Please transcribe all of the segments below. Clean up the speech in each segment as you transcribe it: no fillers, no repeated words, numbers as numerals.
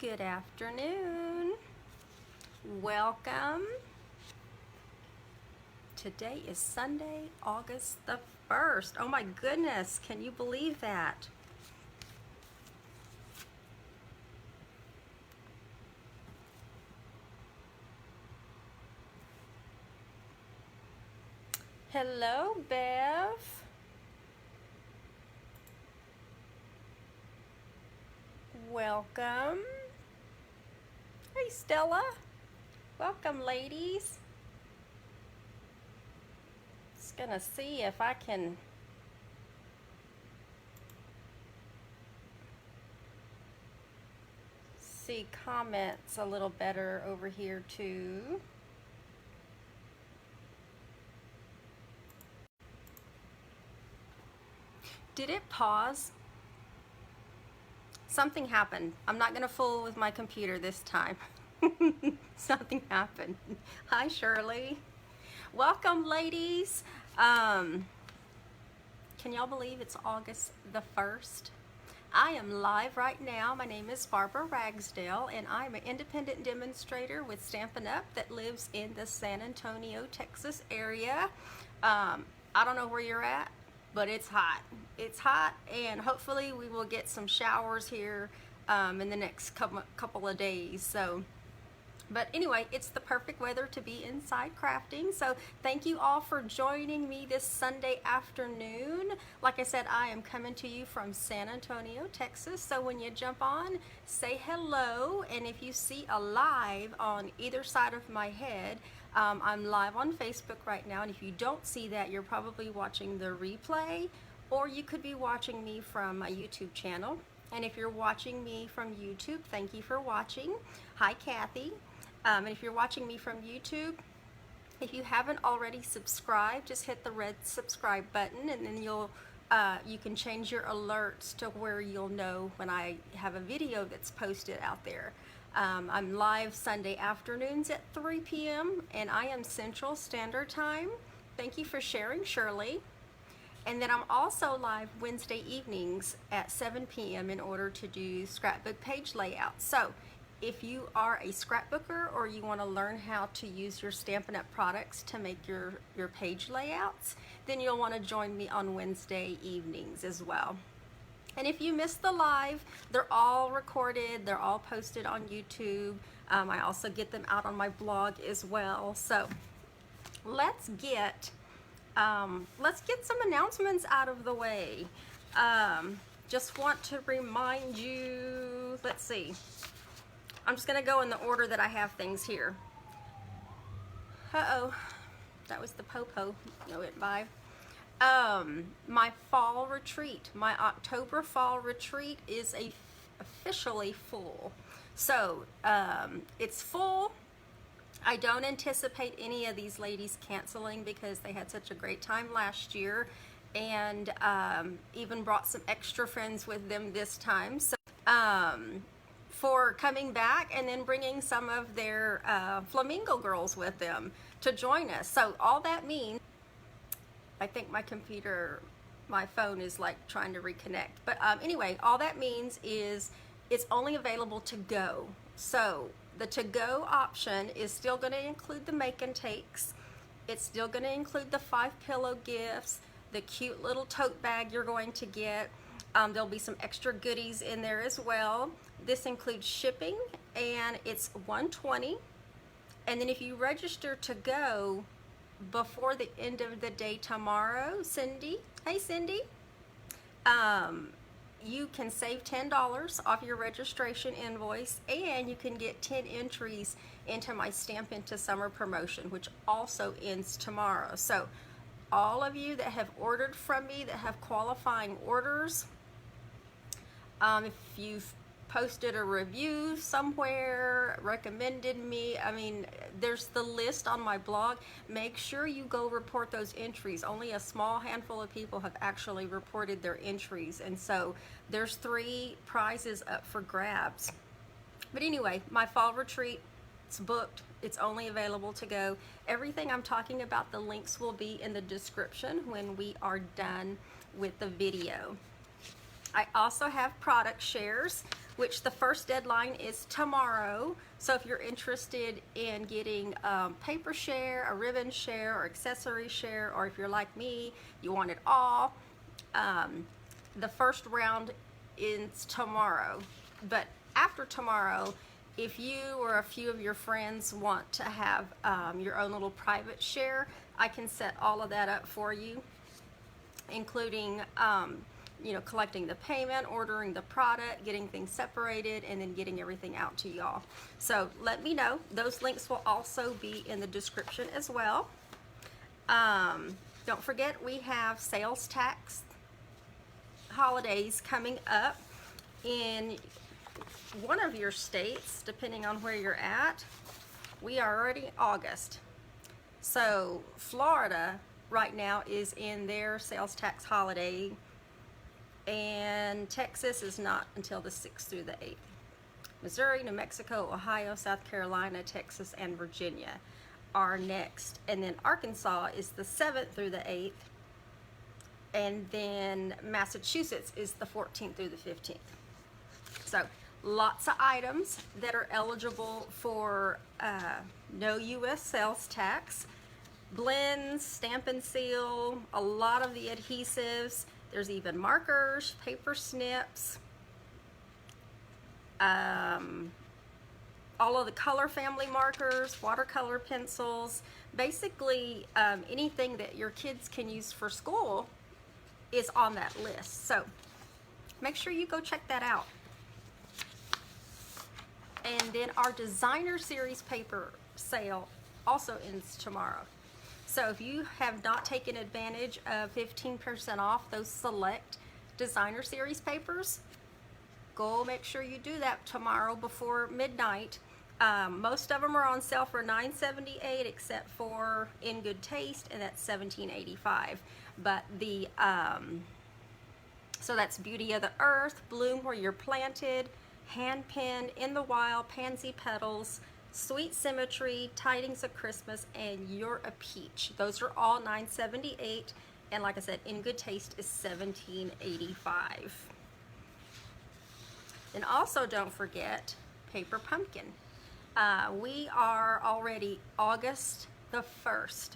Good afternoon. Welcome. Today is Sunday, August the 1st. Oh my goodness, can you believe that? Hello, Bev. Welcome. Hey, Stella. Welcome, ladies. Just gonna see if I can see comments a little better over here too. Did it pause? Something happened. I'm not gonna fool with my computer this time. Something happened. Hi, Shirley. Welcome, ladies. Can y'all believe it's August the 1st? I am live right now. My name is Barbara Ragsdale, and I'm an independent demonstrator with Stampin' Up! That lives in the San Antonio, Texas area. I don't know where you're at, but it's hot. It's hot, and hopefully we will get some showers here in the next couple of days. But anyway, it's the perfect weather to be inside crafting. So thank you all for joining me this Sunday afternoon. Like I said, I am coming to you from San Antonio, Texas. So when you jump on, say hello. And if you see a live on either side of my head, I'm live on Facebook right now. And if you don't see that, you're probably watching the replay, or you could be watching me from my YouTube channel. And if you're watching me from YouTube, thank you for watching. Hi, Kathy. And if you're watching me from YouTube, if you haven't already subscribed, just hit the red subscribe button, and then you can change your alerts to where you'll know when I have a video that's posted out there. I'm live Sunday afternoons at 3 p.m. and I am Central Standard Time. Thank you for sharing, Shirley. And then I'm also live Wednesday evenings at 7 p.m. in order to do scrapbook page layouts. So if you are a scrapbooker or you want to learn how to use your Stampin' Up! Products to make your page layouts, then you'll want to join me on Wednesday evenings as well. And if you missed the live, they're all recorded, they're all posted on YouTube. I also get them out on my blog as well. So let's get some announcements out of the way. Just want to remind you, let's see. I'm just gonna go in the order that I have things here. Uh-oh, that was the po-po that went by. My fall retreat, my October fall retreat is officially full. So, it's full. I don't anticipate any of these ladies canceling because they had such a great time last year, and even brought some extra friends with them this time. So, for coming back and then bringing some of their Flamingo girls with them to join us. So all that means, I think my phone is like trying to reconnect. But anyway, all that means is it's only available to go. So the to-go option is still going to include the make and takes. It's still going to include the 5 pillow gifts, the cute little tote bag you're going to get. There'll be some extra goodies in there as well. This includes shipping, and it's $120. And then if you register to go before the end of the day tomorrow, Cindy, hey Cindy, you can save $10 off your registration invoice, and you can get 10 entries into my Stamp Into Summer promotion, which also ends tomorrow. So all of you that have ordered from me, that have qualifying orders, if you've posted a review somewhere, recommended me, I mean, there's the list on my blog. Make sure you go report those entries. Only a small handful of people have actually reported their entries, and so there's 3 prizes up for grabs. But anyway, my fall retreat, it's booked. It's only available to go. Everything I'm talking about, the links will be in the description when we are done with the video. I also have product shares, which the first deadline is tomorrow. So if you're interested in getting paper share, a ribbon share, or accessory share, or if you're like me, you want it all, the first round is tomorrow. But after tomorrow, if you or a few of your friends want to have your own little private share, I can set all of that up for you, including you know, collecting the payment, ordering the product, getting things separated, and then getting everything out to y'all. So let me know. Those links will also be in the description as well. Don't forget, we have sales tax holidays coming up in one of your states, depending on where you're at. We are already August. So Florida right now is in their sales tax holiday, and Texas is not until the 6th through the 8th. Missouri, New Mexico, Ohio, South Carolina, Texas, and Virginia are next. And then Arkansas is the 7th through the 8th. And then Massachusetts is the 14th through the 15th. So lots of items that are eligible for no U.S. sales tax. Blends, stamp and seal, a lot of the adhesives. There's even markers, paper snips, all of the color family markers, watercolor pencils, basically anything that your kids can use for school is on that list. So make sure you go check that out. And then our designer series paper sale also ends tomorrow. So if you have not taken advantage of 15% off those select designer series papers, go make sure you do that tomorrow before midnight. Most of them are on sale for $9.78 except for In Good Taste, and that's $17.85. But the so that's Beauty of the Earth, Bloom Where You're Planted, Hand Pen, In the Wild, Pansy Petals, Sweet Symmetry, Tidings of Christmas, and You're a Peach. Those are all $9.78, and like I said, In Good Taste is $17.85. And also don't forget Paper Pumpkin. We are already August the 1st,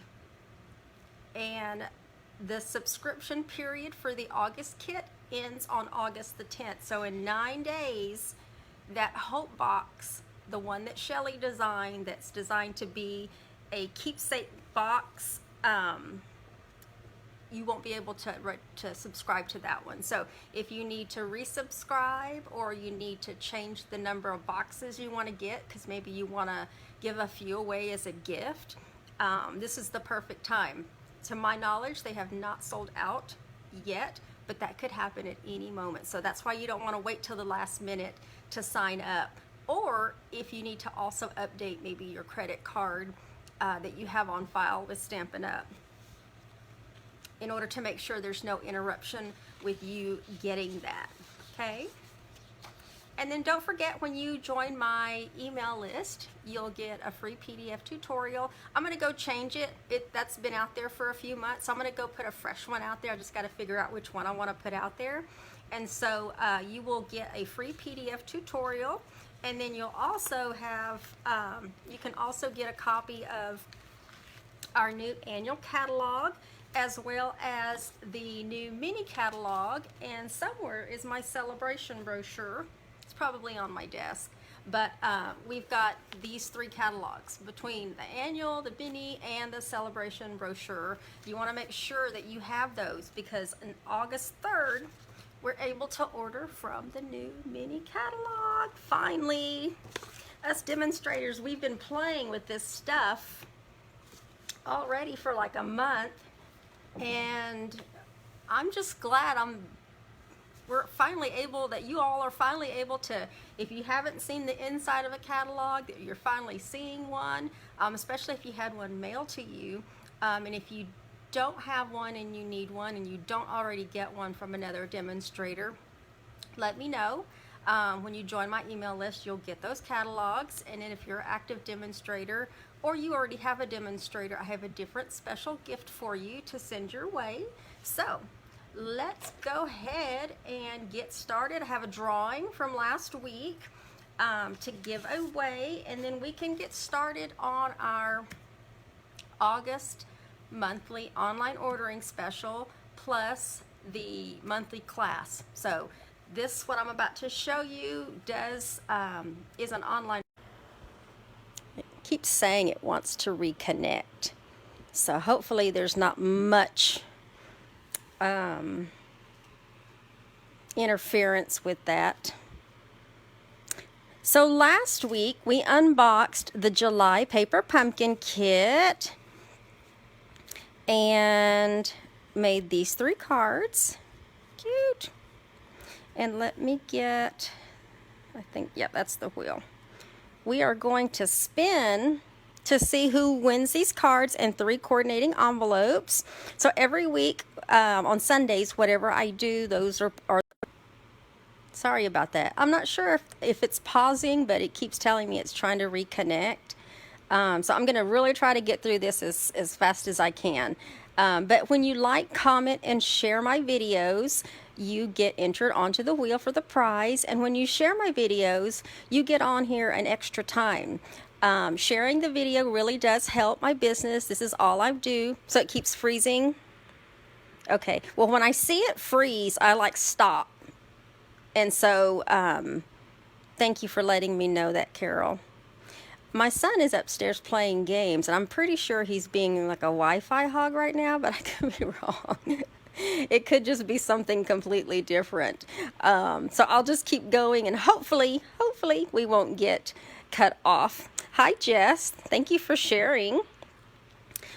and the subscription period for the August kit ends on August the 10th. So in 9 days, that Hope Box, the one that Shelly designed, that's designed to be a keepsake box, you won't be able to subscribe to that one. So if you need to resubscribe, or you need to change the number of boxes you want to get, because maybe you want to give a few away as a gift, this is the perfect time. To my knowledge, they have not sold out yet, but that could happen at any moment. So that's why you don't want to wait till the last minute to sign up. Or if you need to also update maybe your credit card that you have on file with Stampin' Up, in order to make sure there's no interruption with you getting that, okay? And then don't forget, when you join my email list, you'll get a free PDF tutorial. I'm gonna go change it. That's been out there for a few months, so I'm gonna go put a fresh one out there. I just gotta figure out which one I wanna put out there. And so you will get a free PDF tutorial, and then you'll also have, you can also get a copy of our new annual catalog, as well as the new mini catalog, and somewhere is my celebration brochure. It's probably on my desk, but we've got these 3 catalogs between the annual, the mini, and the celebration brochure. You want to make sure that you have those, because on August 3rd, we're able to order from the new mini catalog. Finally, us demonstrators, we've been playing with this stuff already for like a month, and I'm just glad we're finally able, that you all are finally able to, if you haven't seen the inside of a catalog, that you're finally seeing one, especially if you had one mailed to you. And if you don't have one and you need one, and you don't already get one from another demonstrator, let me know. When you join my email list, you'll get those catalogs. And then if you're an active demonstrator, or you already have a demonstrator, I have a different special gift for you to send your way. So let's go ahead and get started. I have a drawing from last week to give away, and then we can get started on our August monthly online ordering special plus the monthly class. So this, what I'm about to show you, is an online. It keeps saying it wants to reconnect, so hopefully there's not much interference with that. So last week we unboxed the July paper pumpkin kit and made these 3 cards. Cute. And let me get, I think, yeah, that's the wheel. We are going to spin to see who wins these cards and 3 coordinating envelopes. So every week on Sundays, whatever I do, those are sorry about that. I'm not sure if it's pausing, but it keeps telling me it's trying to reconnect. So I'm going to really try to get through this as fast as I can. But when you like, comment, and share my videos, you get entered onto the wheel for the prize. And when you share my videos, you get on here an extra time. Sharing the video really does help my business. This is all I do. So it keeps freezing. Okay. Well, when I see it freeze, I like stop. And so thank you for letting me know that, Carol. My son is upstairs playing games, and I'm pretty sure he's being like a Wi-Fi hog right now, but I could be wrong. It could just be something completely different. So I'll just keep going, and hopefully we won't get cut off. Hi, Jess. Thank you for sharing.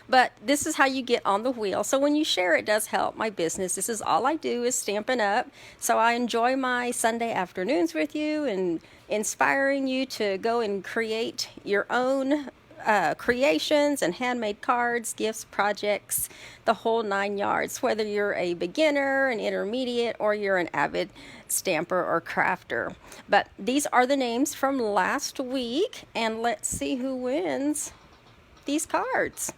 But this is how you get on the wheel. So when you share, it does help my business. This is all I do is Stampin' Up. So I enjoy my Sunday afternoons with you and inspiring you to go and create your own creations and handmade cards, gifts, projects, the whole 9 yards, whether you're a beginner, an intermediate, or you're an avid stamper or crafter. But these are the names from last week, and let's see who wins these cards.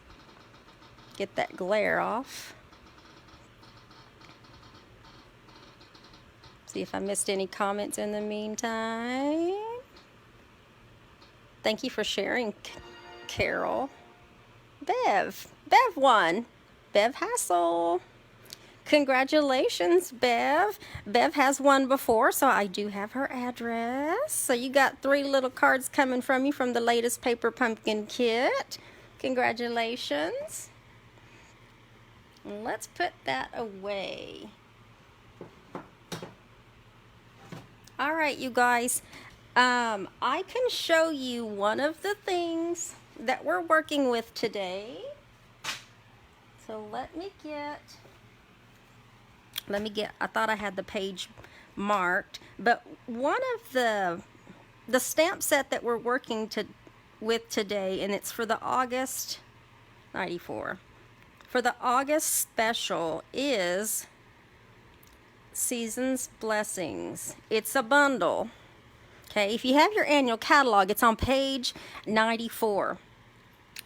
Get that glare off. See if I missed any comments in the meantime. Thank you for sharing, Carol. Bev won. Bev Hassel. Congratulations, Bev. Bev has won before, so I do have her address. So you got 3 little cards coming from you from the latest paper pumpkin kit. Congratulations. Let's put that away. All right, you guys. I can show you one of the things that we're working with today. So let me get, I thought I had the page marked, but one of the stamp set that we're working with today, and it's for the August 94. For the August special is Season's Blessings. It's a bundle. Okay, if you have your annual catalog, it's on page 94.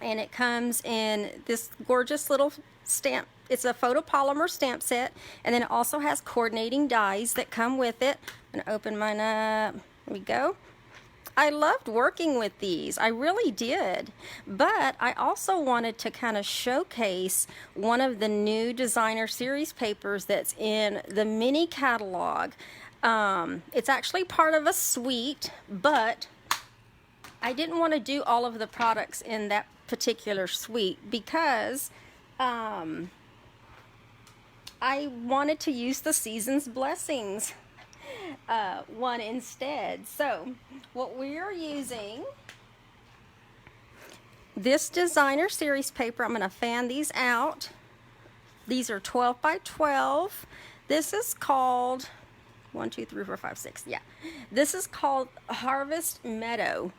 And it comes in this gorgeous little stamp. It's a photopolymer stamp set. And then it also has coordinating dies that come with it. I'm gonna open mine up. There we go. I loved working with these. I really did. But I also wanted to kind of showcase one of the new designer series papers that's in the mini catalog. It's actually part of a suite, but I didn't want to do all of the products in that particular suite because I wanted to use the Season's Blessings one instead. So what we are using, this designer series paper, I'm going to fan these out. These are 12 by 12. This is called 1, 2, 3, 4, 5, 6. Yeah, this is called Harvest Meadow,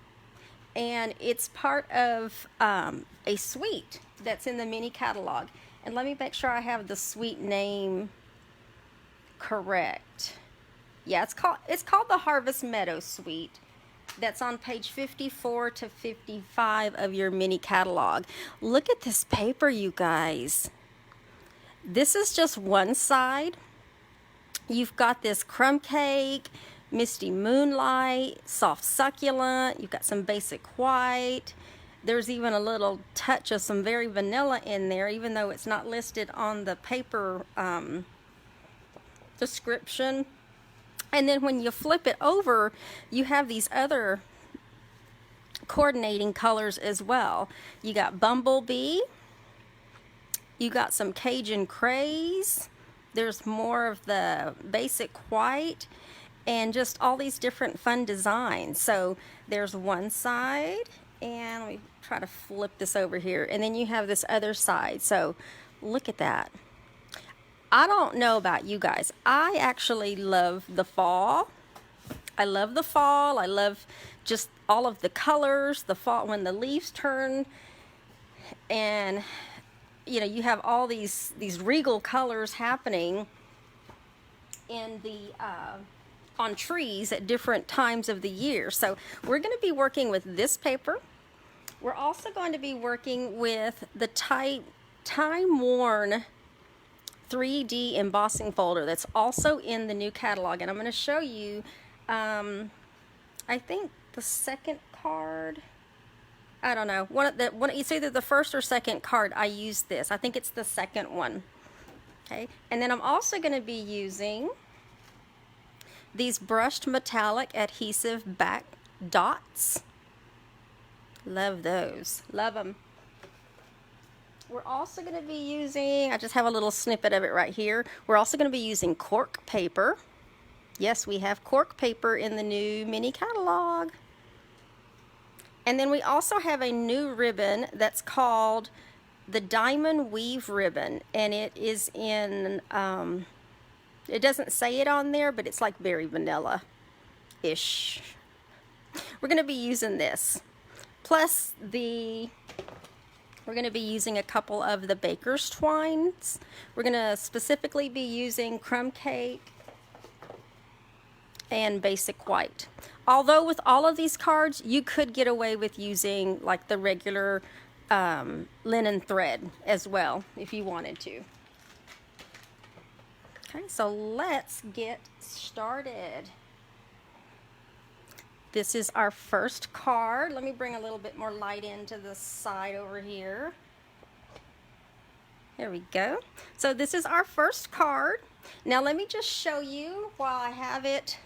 and it's part of a suite that's in the mini catalog. And let me make sure I have the suite name correct. Yeah, it's called the Harvest Meadow Suite. That's on page 54 to 55 of your mini catalog. Look at this paper, you guys. This is just one side. You've got this crumb cake, misty moonlight, soft succulent. You've got some basic white. There's even a little touch of some very vanilla in there, even though it's not listed on the paper description. And then when you flip it over, you have these other coordinating colors as well. You got Bumblebee. You got some Cajun Craze. There's more of the basic white and just all these different fun designs. So there's one side, and let me try to flip this over here, and then you have this other side. So look at that. I don't know about you guys. I actually love the fall. I love the fall. I love just all of the colors, the fall when the leaves turn, and you know, you have all these regal colors happening in the on trees at different times of the year. So we're going to be working with this paper. We're also going to be working with the time-worn 3D embossing folder that's also in the new catalog, and I'm going to show you I think the second card, I don't know, it's either the first or second card I use this. I think it's the second one. Okay, and then I'm also going to be using these brushed metallic adhesive back dots. Love those, love them. We're also going to be using, I just have a little snippet of it right here. We're also going to be using Cork Paper. Yes, we have Cork Paper in the new mini catalog. And then we also have a new ribbon that's called the Diamond Weave Ribbon. And it is in, it doesn't say it on there, but it's like very vanilla-ish. We're going to be using this. Plus we're going to be using a couple of the baker's twines. We're going to specifically be using crumb cake and basic white. Although with all of these cards, you could get away with using like the regular linen thread as well if you wanted to. Okay, so let's get started. This is our first card. Let me bring a little bit more light into the side over here. There we go. So this is our first card. Now let me just show you while I have it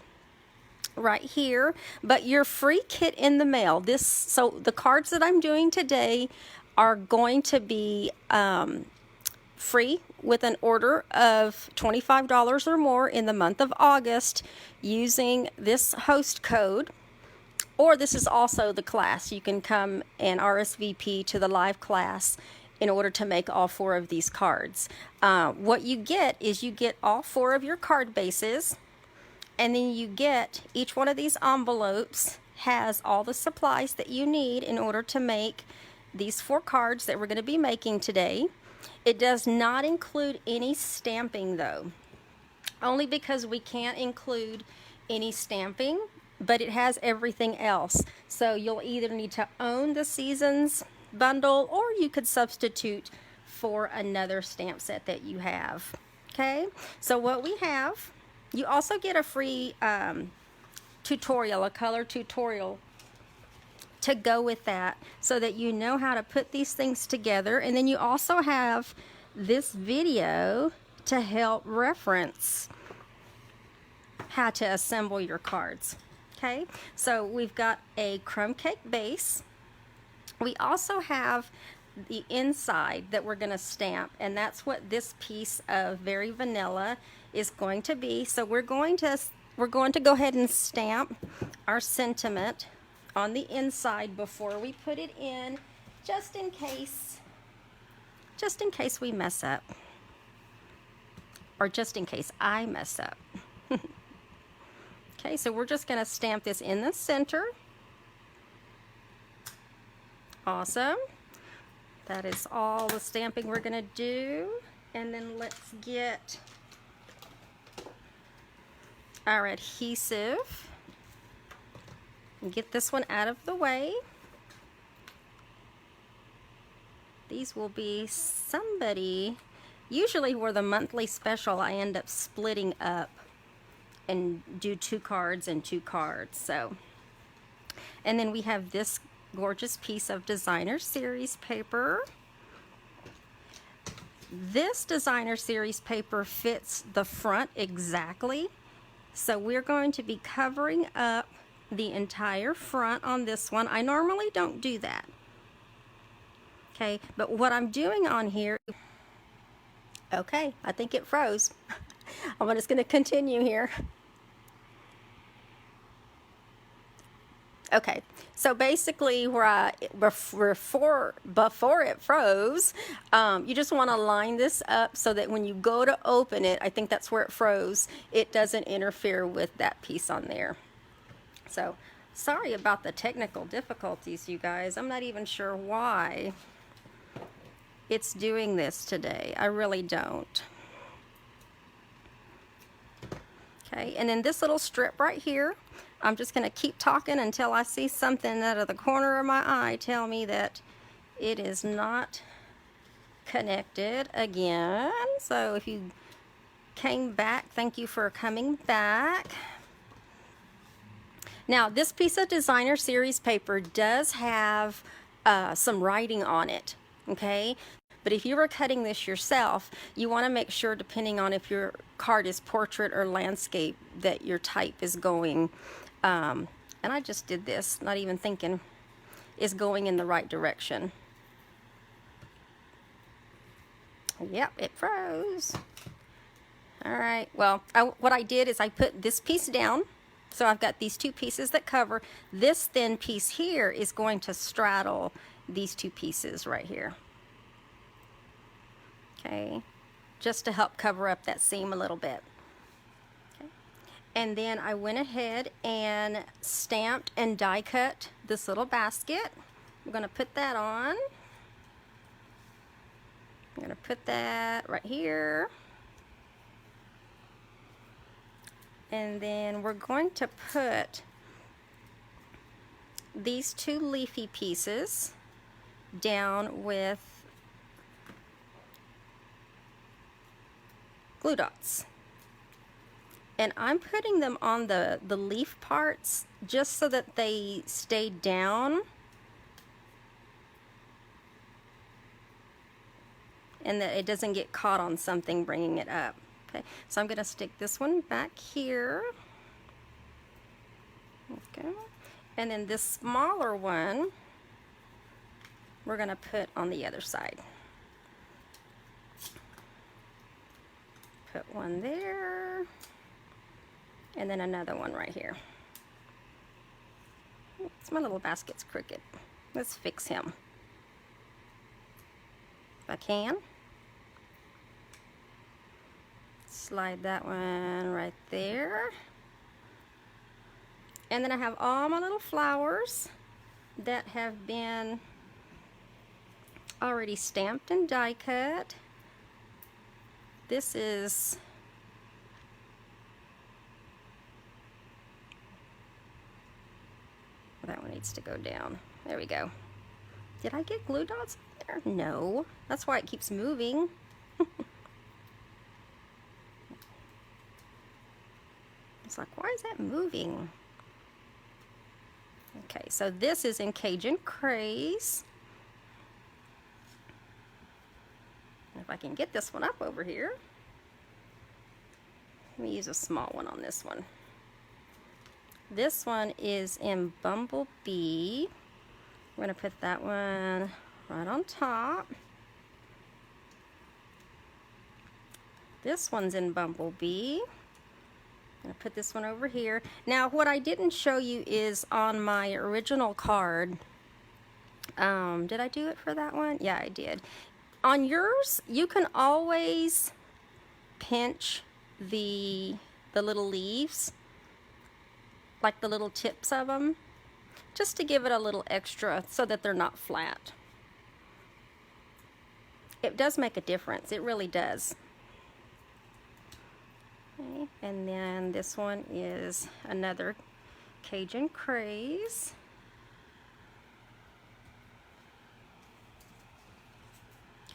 right here. But your free kit in the mail. So the cards that I'm doing today are going to be free with an order of $25 or more in the month of August using this host code. Or this is also the class. You can come and RSVP to the live class in order to make all 4 of these cards. What you get is you get all 4 of your card bases, and then you get each one of these envelopes has all the supplies that you need in order to make these 4 cards that we're going to be making today. It does not include any stamping though, only because we can't include any stamping, but it has everything else. So you'll either need to own the Seasons bundle, or you could substitute for another stamp set that you have. Okay, so what we have, you also get a free tutorial, a color tutorial to go with that, so that you know how to put these things together. And then you also have this video to help reference how to assemble your cards. Okay, so we've got a crumb cake base. We also have the inside that we're going to stamp, and that's what this piece of Very Vanilla is going to be. So we're going to go ahead and stamp our sentiment on the inside before we put it in, just in case we mess up, or just in case I mess up. Okay, so we're just going to stamp this in the center. Awesome. That is all the stamping we're going to do. And then let's get our adhesive and get this one out of the way. These will be somebody Usually for the monthly special, I end up splitting up and do 2 cards and 2 cards. So, and then we have this gorgeous piece of designer series paper. This designer series paper fits the front exactly. So we're going to be covering up the entire front on this one. I normally don't do that. Okay, but what I'm doing on here, okay, I think it froze. I'm just going to continue here. Okay, so basically before it froze, you just want to line this up so that when you go to open it, I think that's where it froze, it doesn't interfere with that piece on there. So, sorry about the technical difficulties, you guys. I'm not even sure why it's doing this today. I really don't. Okay, and then this little strip right here, I'm just going to keep talking until I see something out of the corner of my eye tell me that it is not connected again. So if you came back, thank you for coming back. Now, this piece of designer series paper does have some writing on it, okay? But if you were cutting this yourself, you want to make sure, depending on if your card is portrait or landscape, that your type is going, and I just did this, not even thinking, is going in the right direction. Yep, it froze. All right, well, what I did is I put this piece down. So I've got these 2 pieces that cover. This thin piece here is going to straddle these 2 pieces right here. Okay, just to help cover up that seam a little bit. Okay. And then I went ahead and stamped and die cut this little basket. I'm going to put that on. I'm going to put that right here. And then we're going to put these 2 leafy pieces down with glue dots. And I'm putting them on the leaf parts just so that they stay down and that it doesn't get caught on something bringing it up. Okay, so I'm going to stick this one back here. Okay, and then this smaller one we're going to put on the other side. Put one there, and then another one right here. Oops, my little basket's crooked. Let's fix him if I can. Slide that one right there. And then I have all my little flowers that have been already stamped and die cut. This is that one needs to go down. There we go. Did I get glue dots there? No. That's why it keeps moving. It's like, why is that moving? Okay, so this is in Cajun Craze. If I can get this one up over here. Let me use a small one on this one. This one is in Bumblebee. I'm going to put that one right on top. This one's in Bumblebee. I'm going to put this one over here. Now, what I didn't show you is on my original card. Did I do it for that one? Yeah, I did. On yours, you can always pinch the little leaves, like the little tips of them, just to give it a little extra so that they're not flat. It does make a difference. It really does. Okay, and then this one is another Cajun Craze.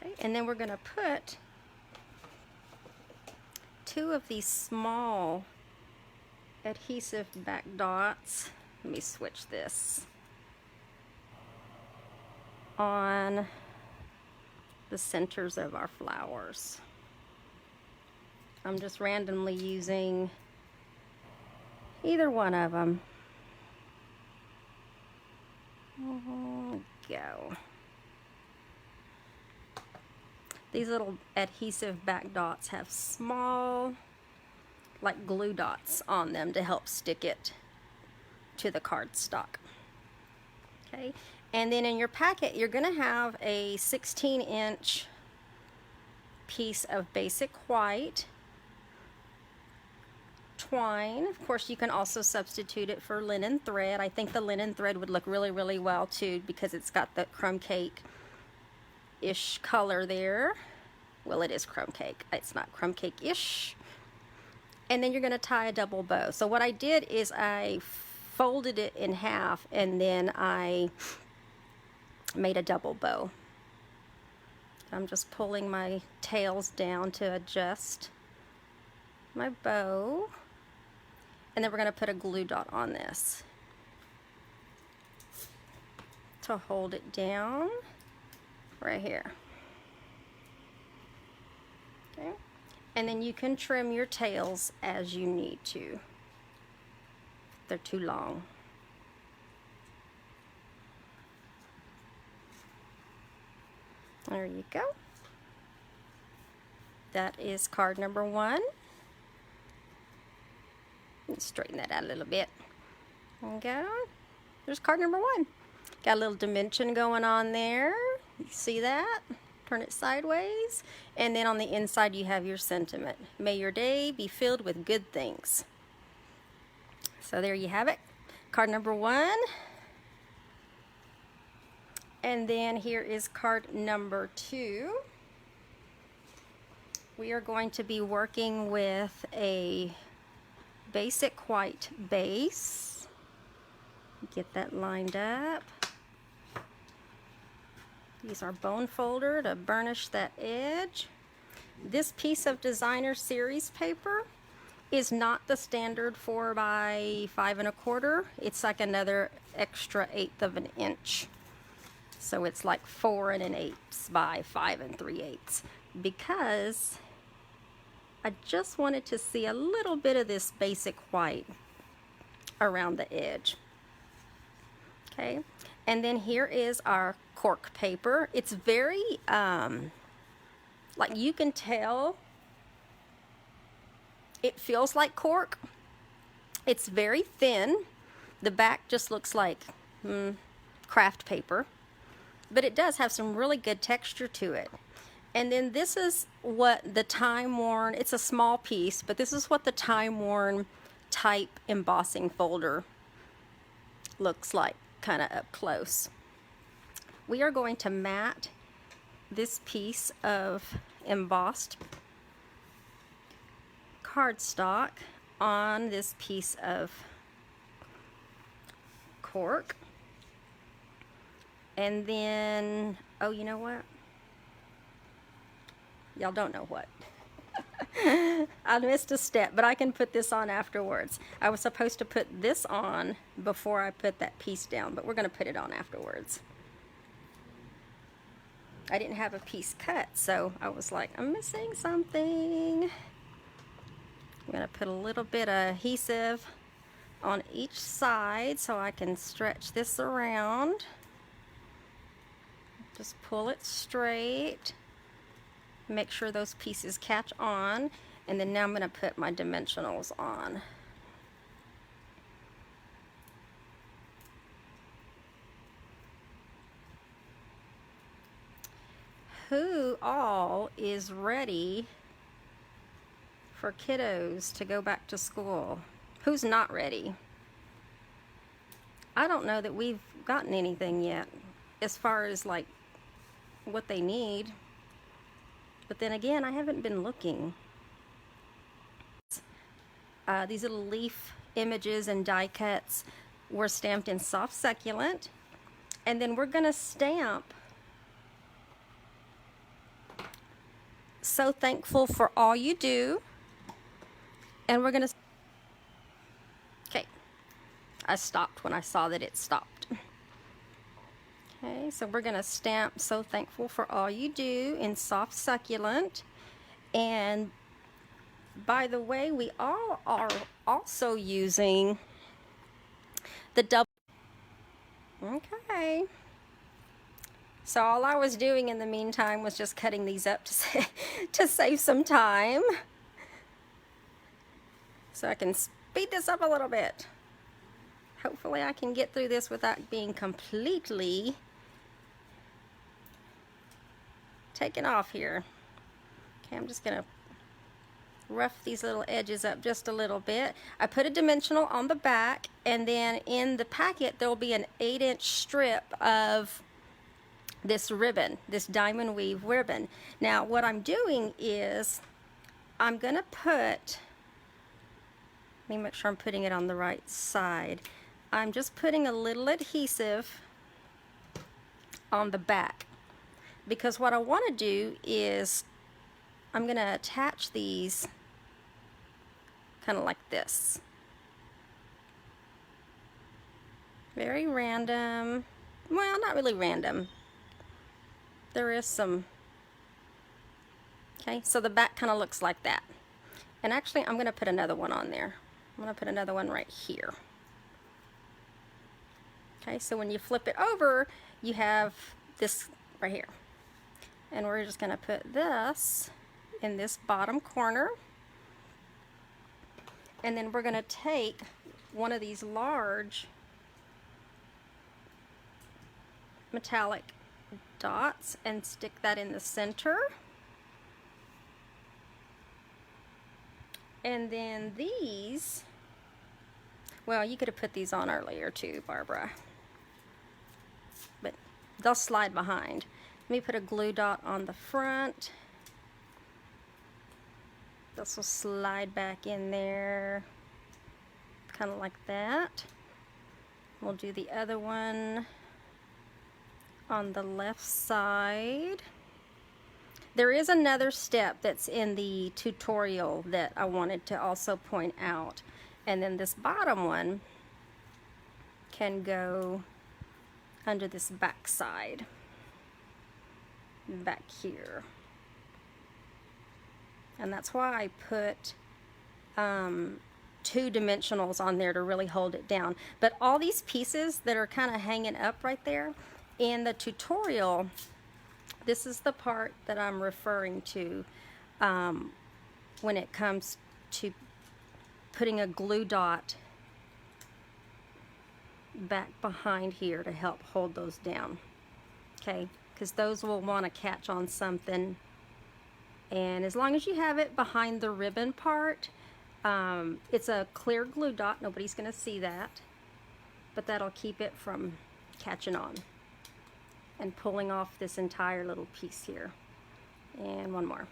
Okay, and then we're going to put two of these small adhesive back dots. Let me switch this on the centers of our flowers. I'm just randomly using either one of them. Go. These little adhesive back dots have small, like glue dots on them to help stick it to the cardstock. Okay, and then in your packet, you're gonna have a 16-inch piece of basic white twine. Of course, you can also substitute it for linen thread. I think the linen thread would look really, really well too, because it's got the crumb cake-ish color there. Well, it is crumb cake. It's not crumb cake-ish. And then you're going to tie a double bow. So what I did is I folded it in half, and then I made a double bow. I'm just pulling my tails down to adjust my bow. And then we're going to put a glue dot on this to hold it down right here. Okay. And then you can trim your tails as you need to. If they're too long. There you go. That is card number 1. Let's straighten that out a little bit. There we go. There's card number 1. Got a little dimension going on there. You see that? Turn it sideways. And then on the inside you have your sentiment. May your day be filled with good things. So there you have it. Card number 1. And then here is card number 2. We are going to be working with a basic white base. Get that lined up. Use our bone folder to burnish that edge. This piece of designer series paper is not the standard 4 by 5 1/4. It's like another extra 1/8 of an inch. So it's like 4 1/8 by 5 3/8, because I just wanted to see a little bit of this basic white around the edge. Okay, and then here is our cork paper. It's very, like you can tell, it feels like cork. It's very thin. The back just looks like craft paper, but it does have some really good texture to it. And then this is what the time-worn, it's a small piece, but this is what the time-worn type embossing folder looks like, kind of up close. We are going to mat this piece of embossed cardstock on this piece of cork. And then, oh, you know what? Y'all don't know what. I missed a step, but I can put this on afterwards. I was supposed to put this on before I put that piece down, but we're going to put it on afterwards. I didn't have a piece cut, so I was like, I'm missing something. I'm going to put a little bit of adhesive on each side so I can stretch this around. Just pull it straight. Make sure those pieces catch on, and then now I'm going to put my dimensionals on. Who all is ready for kiddos to go back to school? Who's not ready? I don't know that we've gotten anything yet as far as like what they need. But then again, I haven't been looking. These little leaf images and die cuts were stamped in soft succulent. And then we're going to stamp "So thankful for all you do." And we're gonna, okay, I stopped when I saw that it stopped. Okay, so we're gonna stamp "So Thankful for All You Do" in Soft Succulent. And by the way, we all are also using the double. Okay. So all I was doing in the meantime was just cutting these up to save some time. So I can speed this up a little bit. Hopefully I can get through this without being completely taken off here. Okay, I'm just gonna rough these little edges up just a little bit. I put a dimensional on the back, and then in the packet there will be an 8-inch strip of this ribbon, this diamond weave ribbon. Now what I'm doing is I'm gonna put, let me make sure I'm putting it on the right side. I'm just putting a little adhesive on the back, because what I want to do is I'm going to attach these kind of like this. Very random. Well, not really random. There is some. Okay, so the back kind of looks like that. And actually, I'm going to put another one on there. I'm going to put another one right here. Okay, so when you flip it over, you have this right here. And we're just going to put this in this bottom corner. And then we're going to take one of these large metallic dots and stick that in the center. And then these, well, you could have put these on earlier too, Barbara, but they'll slide behind. Let me put a glue dot on the front. This will slide back in there, kind of like that. We'll do the other one on the left side. There is another step that's in the tutorial that I wanted to also point out. And then this bottom one can go under this back side, back here. And that's why I put 2 dimensionals on there to really hold it down. But all these pieces that are kind of hanging up right there, in the tutorial, this is the part that I'm referring to when it comes to putting a glue dot back behind here to help hold those down. Okay, because those will want to catch on something. And as long as you have it behind the ribbon part, it's a clear glue dot. Nobody's going to see that. But that'll keep it from catching on and pulling off this entire little piece here. And one more.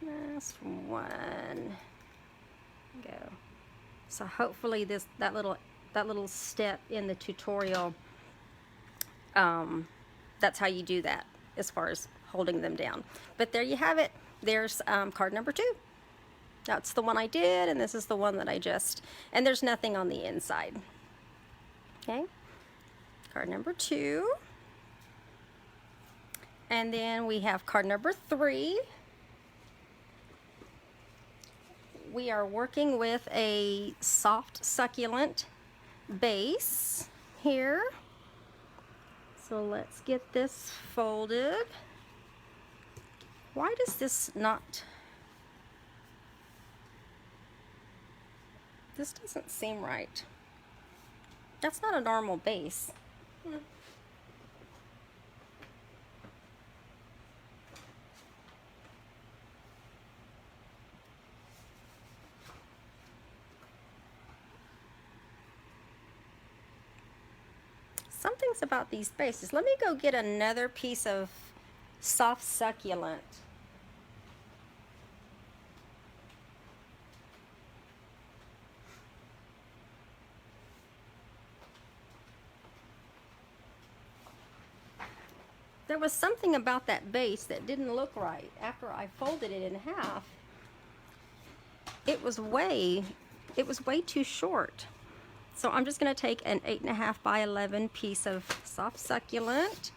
Last one. Go. So hopefully that little step in the tutorial, that's how you do that as far as holding them down. But there you have it. There's card number 2. That's the one I did, and this is the one that I just, and there's nothing on the inside. Okay, card number 2. And then we have card number 3. We are working with a soft succulent base here. So let's get this folded. Why does this not, this doesn't seem right. That's not a normal base. Something's about these bases. Let me go get another piece of soft succulent. There was something about that base that didn't look right after I folded it in half. it was way too short. So I'm just going to take an 8.5 by 11 piece of soft succulent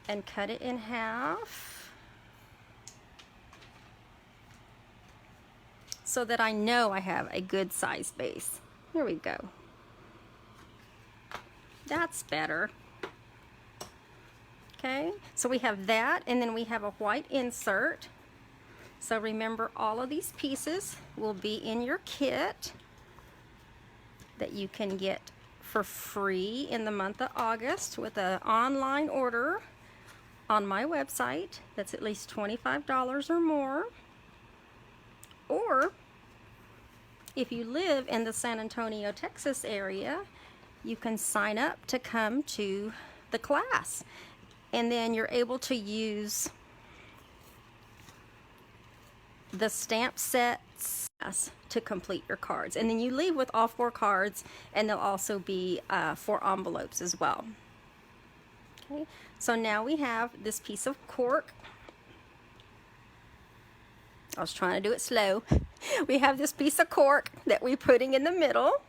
and cut it in half so that I know I have a good size base. Here we go. That's better. Okay, so we have that, and then we have a white insert. So remember, all of these pieces will be in your kit that you can get for free in the month of August with an online order on my website that's at least $25 or more. Or if you live in the San Antonio, Texas area, you can sign up to come to the class, and then you're able to use the stamp sets to complete your cards. And then you leave with all 4 cards, and there'll also be 4 envelopes as well. Okay, so now we have this piece of cork. I was trying to do it slow. We have this piece of cork that we're putting in the middle.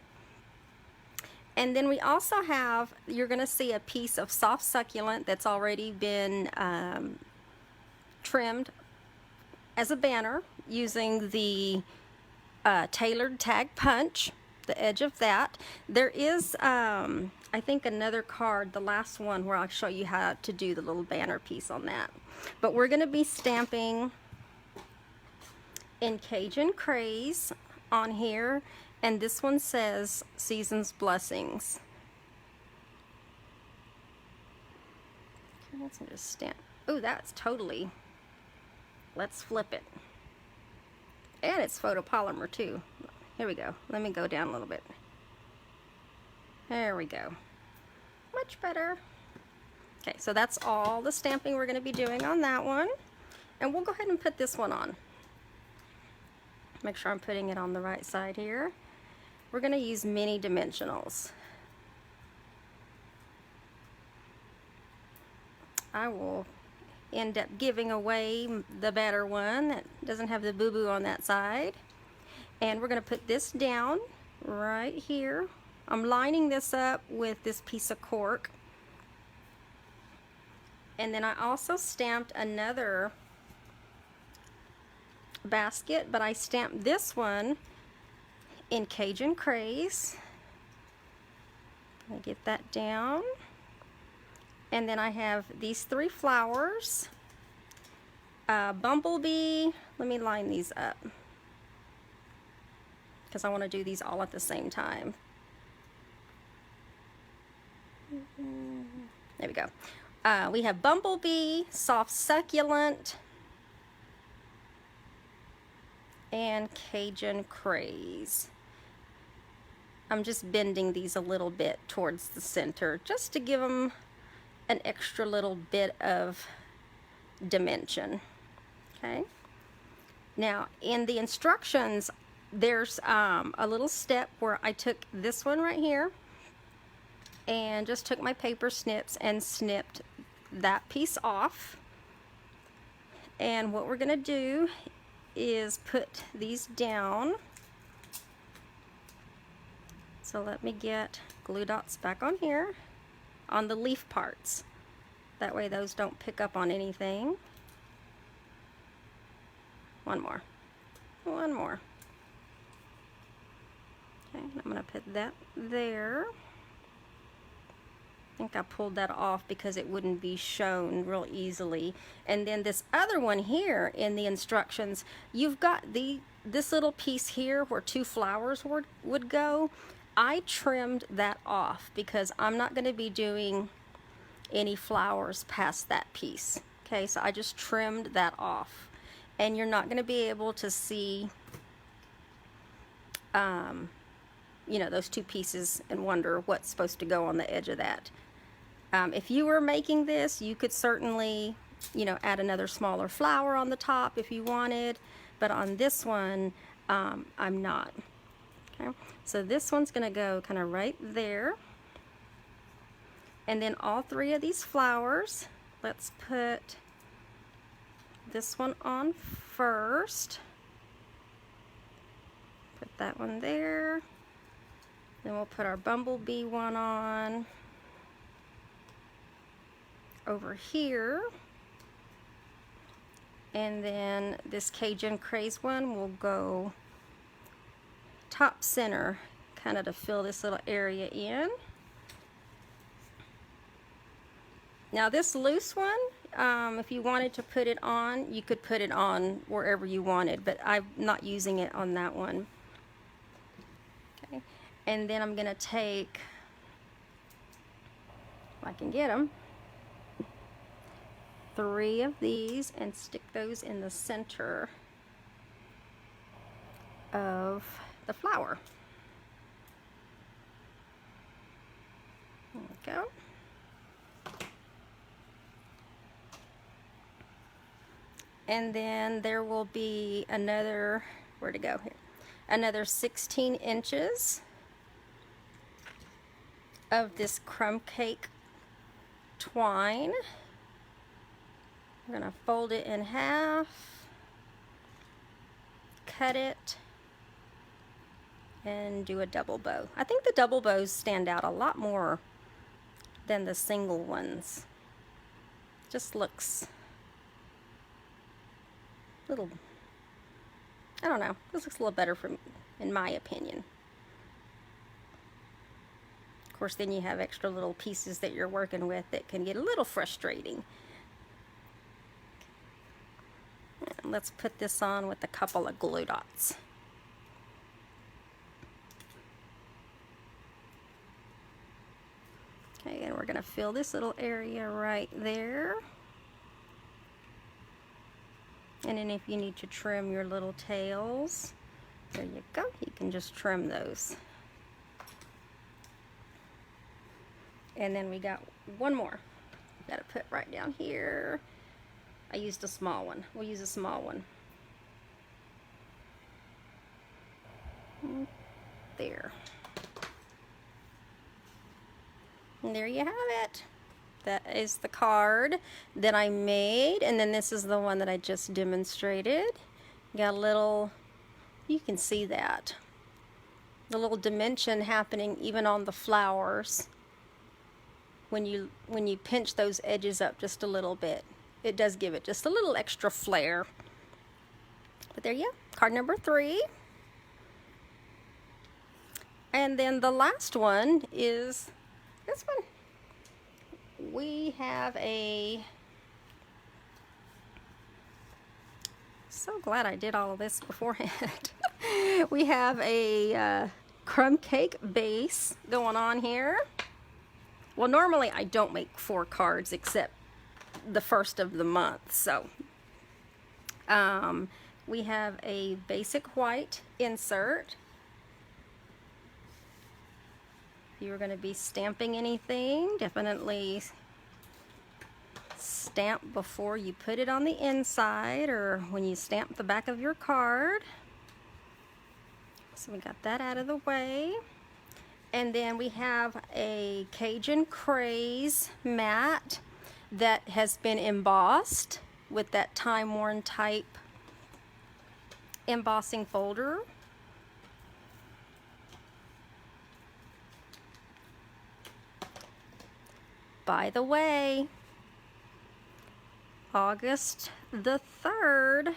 And then we also have, you're going to see a piece of soft succulent that's already been trimmed as a banner using the tailored tag punch, the edge of that. There is, I think, another card, the last one, where I'll show you how to do the little banner piece on that. But we're going to be stamping in Cajun Craze on here, and this one says Season's Blessings. Okay, let's just stamp. Oh, that's totally. Let's flip it. And it's photopolymer too. Here we go. Let me go down a little bit. There we go. Much better. Okay, so that's all the stamping we're going to be doing on that one. And we'll go ahead and put this one on. Make sure I'm putting it on the right side here. We're going to use mini dimensionals. I will end up giving away the better one that doesn't have the boo-boo on that side. And we're going to put this down right here. I'm lining this up with this piece of cork. And then I also stamped another basket, but I stamped this one in Cajun Craze. I get that down. And then I have these 3 flowers. Bumblebee. Let me line these up because I want to do these all at the same time. There we go. We have Bumblebee, Soft Succulent, and Cajun Craze. I'm just bending these a little bit towards the center just to give them an extra little bit of dimension. Okay. Now in the instructions, there's a little step where I took this one right here and just took my paper snips and snipped that piece off. And what we're going to do is put these down. So let me get glue dots back on here on the leaf parts. That way those don't pick up on anything. One more. One more. Okay, I'm going to put that there. I think I pulled that off because it wouldn't be shown real easily. And then this other one here in the instructions, you've got this little piece here where 2 flowers would go. I trimmed that off because I'm not going to be doing any flowers past that piece. Okay, so I just trimmed that off. And you're not going to be able to see, you know, those 2 pieces and wonder what's supposed to go on the edge of that. If you were making this, you could certainly, you know, add another smaller flower on the top if you wanted, but on this one, I'm not. Okay, so this one's going to go kind of right there. And then all 3 of these flowers, let's put this one on first. that one there. Then we'll put our bumblebee one on over here. And then this Cajun Craze one will go top center, kind of to fill this little area in. Now this loose one, if you wanted to put it on, you could put it on wherever you wanted, but I'm not using it on that one. Okay, and then I'm gonna take, if I can get them, 3 of these and stick those in the center of the flower. There we go. And then there will be another, where to go here? Another 16 inches of this crumb cake twine. We're gonna fold it in half, cut it, and do a double bow. I think the double bows stand out a lot more than the single ones. Just looks little, I don't know, this looks a little better in my opinion. Of course, then you have extra little pieces that you're working with that can get a little frustrating. And let's put this on with a couple of glue dots. Okay, and we're going to fill this little area right there. And then if you need to trim your little tails, there you go, you can just trim those. And then we got one more. Got to put right down here. I used a small one. We'll use a small one. There. And there you have it. That is the card that I made, and then this is the one that I just demonstrated. Got a little, you can see that. The little dimension happening even on the flowers. When you pinch those edges up just a little bit, it does give it just a little extra flair. But there you go, card number 3. And then the last one is this one. We have a, so glad I did all of this beforehand. We have a crumb cake base going on here. Well, normally I don't make 4 cards except the first of the month. So we have a basic white insert. If you're going to be stamping anything, definitely stamp before you put it on the inside or when you stamp the back of your card. So we got that out of the way. And then we have a Cajun Craze mat that has been embossed with that time-worn type embossing folder. By the way, August the 3rd, I'm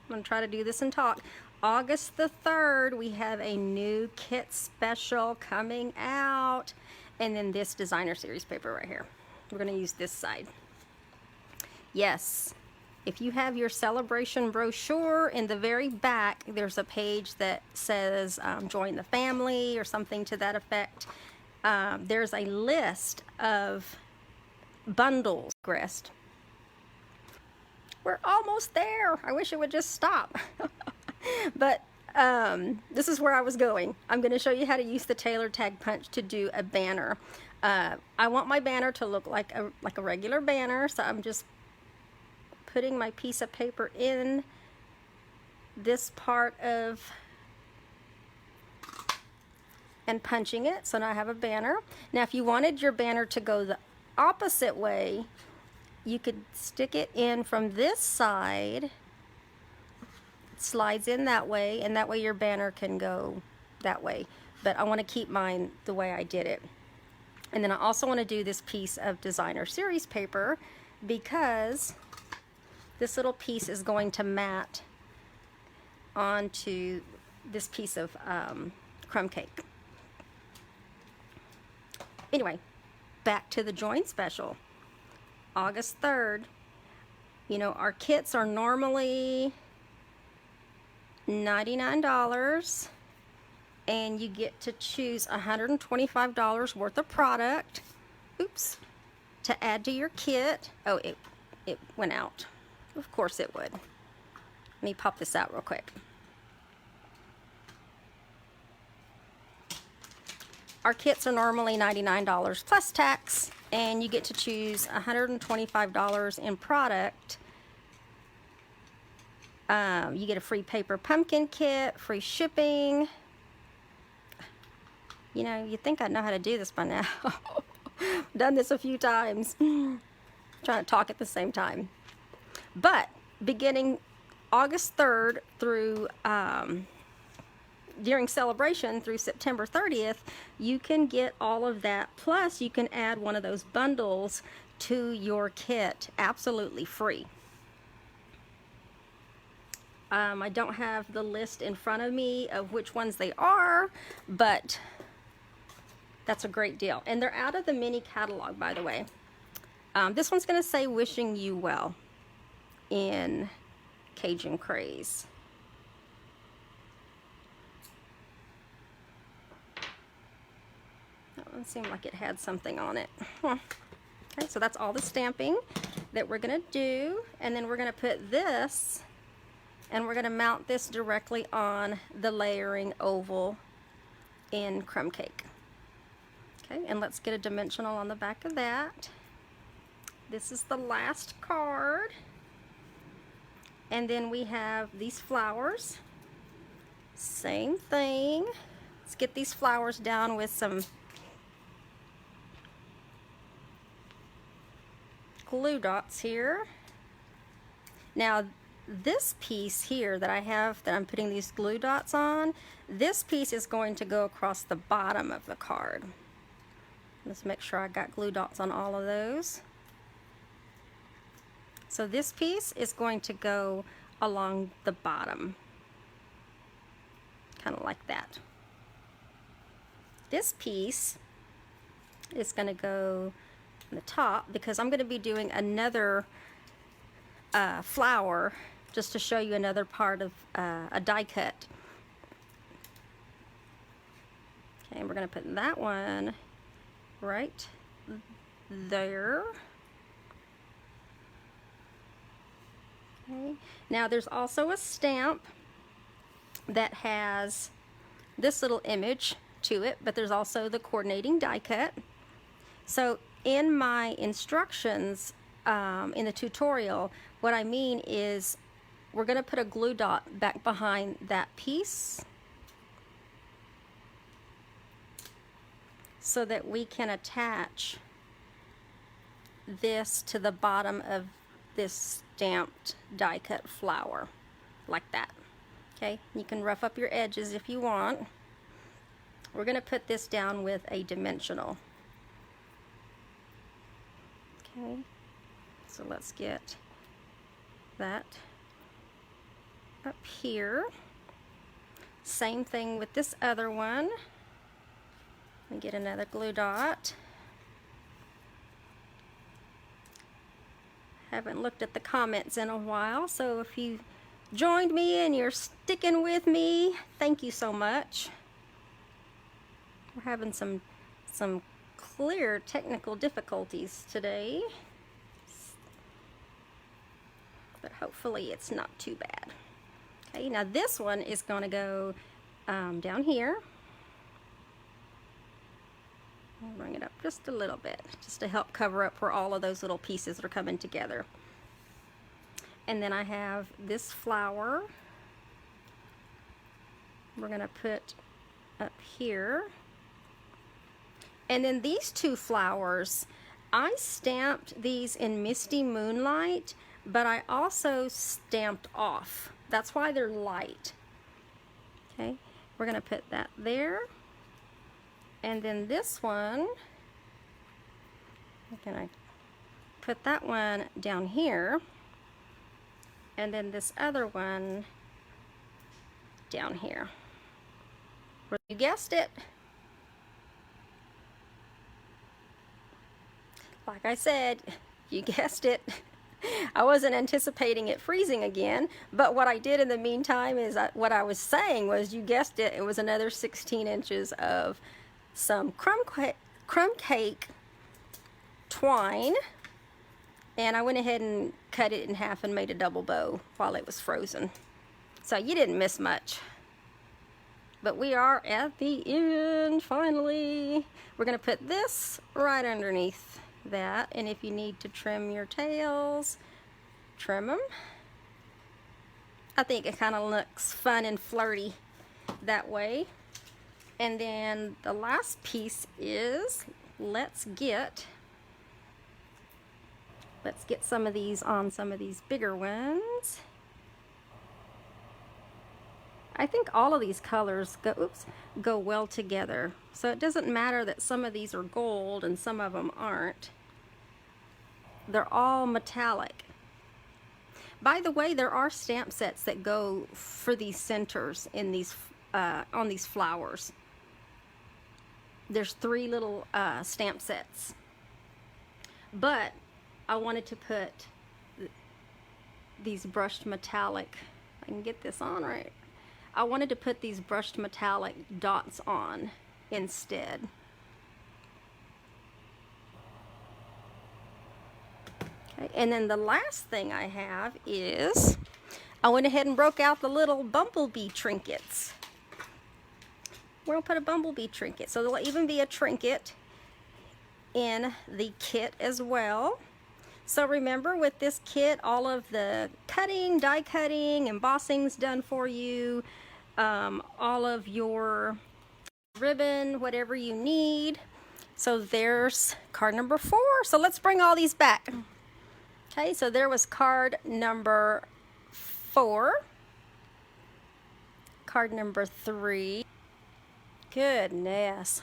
going to try to do this and talk. August the 3rd, we have a new kit special coming out. And then this designer series paper right here. We're going to use this side. Yes, if you have your celebration brochure, in the very back, there's a page that says join the family or something to that effect. There's a list of bundles. We're almost there. I wish it would just stop. But this is where I was going. I'm going to show you how to use the Tailor Tag Punch to do a banner. I want my banner to look like a regular banner, so I'm just putting my piece of paper in this part of and punching it, so now I have a banner. Now if you wanted your banner to go the opposite way, you could stick it in from this side slides in that way, and that way your banner can go that way. But I want to keep mine the way I did it. And then I also want to do this piece of designer series paper because this little piece is going to mat onto this piece of crumb cake. Anyway, back to the join special. August 3rd. You know, our kits are normally $99, and you get to choose $125 worth of product, oops, to add to your kit. Oh, it went out. Of course it would. Let me pop this out real quick. Our kits are normally $99 plus tax, and you get to choose $125 in product. You get a free paper pumpkin kit, free shipping. You know, you'd think I'd know how to do this by now. Done this a few times. Trying to talk at the same time. But beginning August 3rd through during celebration through September 30th, you can get all of that. Plus, you can add one of those bundles to your kit absolutely free. I don't have the list in front of me of which ones they are, but that's a great deal. And they're out of the mini catalog, by the way. This one's going to say wishing you well in Cajun Craze. That one seemed like it had something on it. Okay, so that's all the stamping that we're going to do. And then we're going to put this, and we're going to mount this directly on the layering oval in crumb cake. Okay, and let's get a dimensional on the back of that. This is the last card. And then we have these flowers. Same thing. Let's get these flowers down with some glue dots here. Now, this piece here that I have, that I'm putting these glue dots on, this piece is going to go across the bottom of the card. Let's make sure I got glue dots on all of those. So this piece is going to go along the bottom, kind of like that. This piece is going to go on the top because I'm going to be doing another flower just to show you another part of a die cut. Okay, and we're going to put that one right there. Okay. Now there's also a stamp that has this little image to it, but there's also the coordinating die cut. So in my instructions in the tutorial, what I mean is we're going to put a glue dot back behind that piece so that we can attach this to the bottom of this stamped die cut flower like that. Okay, you can rough up your edges if you want. We're going to put this down with a dimensional. Okay, so let's get that up here. Same thing with this other one. Let me get another glue dot. Haven't looked at the comments in a while, so if you joined me and you're sticking with me, thank you so much. We're having some clear technical difficulties today, but hopefully it's not too bad. Okay, now this one is going to go down here. I'll bring it up just a little bit, just to help cover up where all of those little pieces are coming together. And then I have this flower we're going to put up here. And then these two flowers, I stamped these in Misty Moonlight, but I also stamped off That's why they're light. Okay, we're gonna put that there. And then this one, we're gonna put that one down here. And then this other one down here. You guessed it. Like I said, you guessed it. I wasn't anticipating it freezing again, but what I did in the meantime is what I was saying was, you guessed it, it was another 16 inches of some crumb cake twine, and I went ahead and cut it in half and made a double bow while it was frozen. So you didn't miss much. But we are at the end, finally. We're gonna put this right underneath that, and if you need to trim your tails, trim them. I think it kind of looks fun and flirty that way. And then the last piece is, let's get some of these on some of these bigger ones. I think all of these colors go well together. So it doesn't matter that some of these are gold and some of them aren't. They're all metallic. By the way, there are stamp sets that go for these centers in these on these flowers. There's 3 little stamp sets. But I wanted to put these brushed metallic, I can get this on right. I wanted to put these brushed metallic dots on instead. Okay, and then the last thing I have is, I went ahead and broke out the little bumblebee trinkets. We're gonna put a bumblebee trinket, so there'll even be a trinket in the kit as well. So remember, with this kit, all of the cutting, die cutting, embossing's done for you. All of your ribbon, whatever you need. So there's card number 4. So let's bring all these back. Okay, so there was card number 4. Card number 3. Goodness.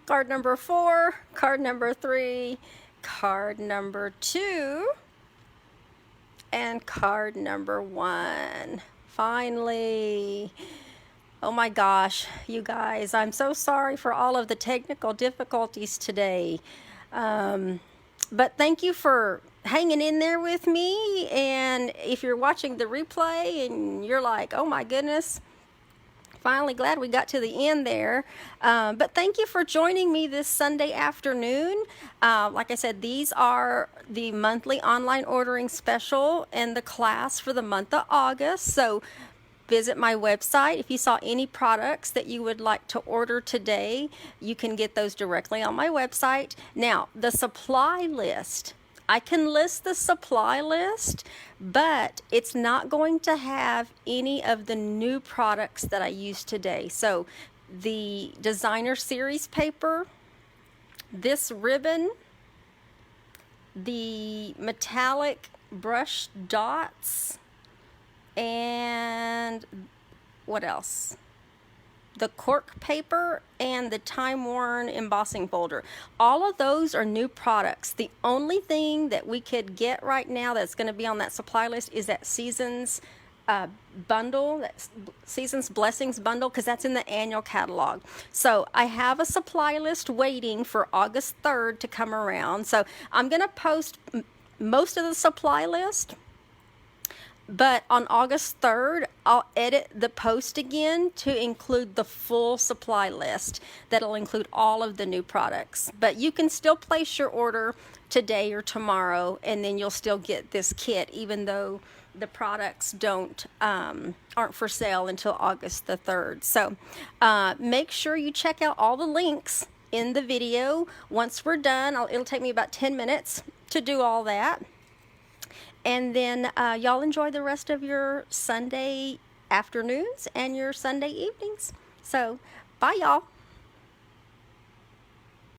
Card number 4, card number 3, card number 2, and card number 1. Finally. Oh my gosh, you guys, I'm so sorry for all of the technical difficulties today. But thank you for hanging in there with me. And if you're watching the replay and you're like, oh my goodness, finally glad we got to the end there. But thank you for joining me this Sunday afternoon. Like I said, these are the monthly online ordering special and the class for the month of August. So visit my website. If you saw any products that you would like to order today, you can get those directly on my website. Now, the supply list, I can list the supply list, but it's not going to have any of the new products that I use today. So the designer series paper, this ribbon, the metallic brush dots, and what else? The cork paper and the time-worn embossing folder. All of those are new products. The only thing that we could get right now that's going to be on that supply list is that Seasons bundle, that Seasons Blessings bundle, because that's in the annual catalog. So I have a supply list waiting for August 3rd to come around. So I'm going to post most of the supply list. But on August 3rd, I'll edit the post again to include the full supply list. That'll include all of the new products. But you can still place your order today or tomorrow, and then you'll still get this kit, even though the products aren't for sale until August the 3rd. So make sure you check out all the links in the video. Once we're done, it'll take me about 10 minutes to do all that. And then y'all enjoy the rest of your Sunday afternoons and your Sunday evenings. So, bye y'all.